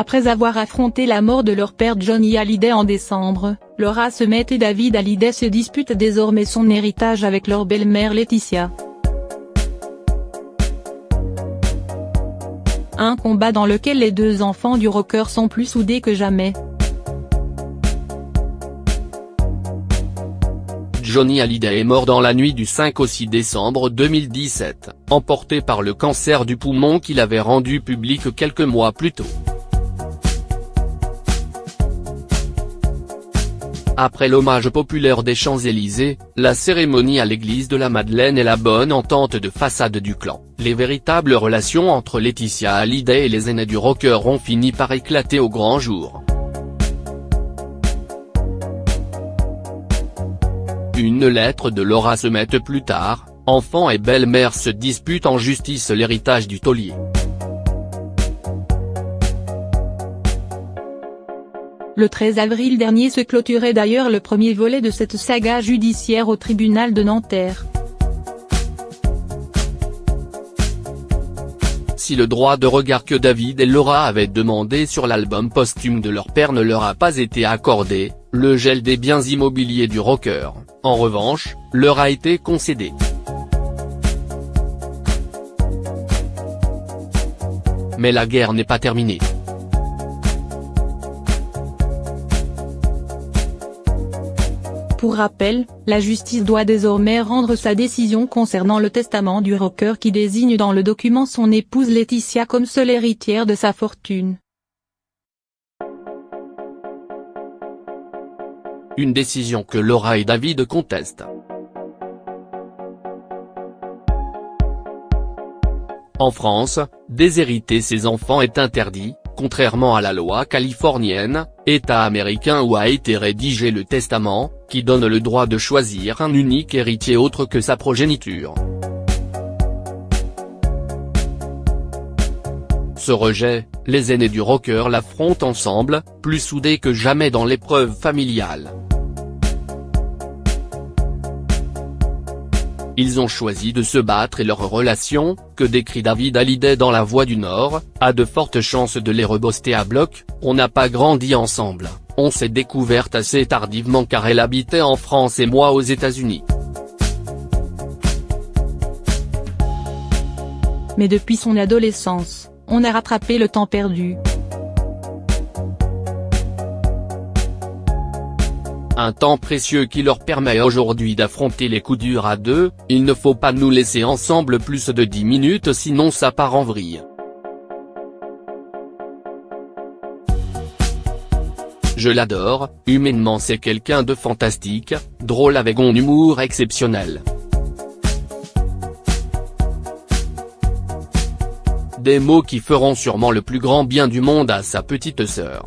Après avoir affronté la mort de leur père Johnny Hallyday en décembre, Laura Summer et David Hallyday se disputent désormais son héritage avec leur belle-mère Laetitia. Un combat dans lequel les deux enfants du rocker sont plus soudés que jamais. Johnny Hallyday est mort dans la nuit du 5 au 6 décembre 2017, emporté par le cancer du poumon qu'il avait rendu public quelques mois plus tôt. Après l'hommage populaire des Champs-Élysées, la cérémonie à l'église de la Madeleine et la bonne entente de façade du clan, les véritables relations entre Laetitia Hallyday et les aînés du rocker ont fini par éclater au grand jour. Une lettre de Laura Summer plus tard, enfant et belle-mère se disputent en justice l'héritage du taulier. Le 13 avril dernier se clôturait d'ailleurs le premier volet de cette saga judiciaire au tribunal de Nanterre. Si le droit de regard que David et Laura avaient demandé sur l'album posthume de leur père ne leur a pas été accordé, le gel des biens immobiliers du rocker, en revanche, leur a été concédé. Mais la guerre n'est pas terminée. Pour rappel, la justice doit désormais rendre sa décision concernant le testament du rocker qui désigne dans le document son épouse Laetitia comme seule héritière de sa fortune. Une décision que Laura et David contestent. En France, déshériter ses enfants est interdit, contrairement à la loi californienne, État américain où a été rédigé le testament, qui donne le droit de choisir un unique héritier autre que sa progéniture. Ce rejet, les aînés du rocker l'affrontent ensemble, plus soudés que jamais dans l'épreuve familiale. Ils ont choisi de se battre et leur relation, que décrit David Hallyday dans La Voix du Nord, a de fortes chances de les reboster à bloc. On n'a pas grandi ensemble, on s'est découverte assez tardivement car elle habitait en France et moi aux États-Unis. Mais depuis son adolescence, on a rattrapé le temps perdu. Un temps précieux qui leur permet aujourd'hui d'affronter les coups durs à deux. Il ne faut pas nous laisser ensemble plus de 10 minutes sinon ça part en vrille. Je l'adore, humainement c'est quelqu'un de fantastique, drôle avec un humour exceptionnel. Des mots qui feront sûrement le plus grand bien du monde à sa petite sœur.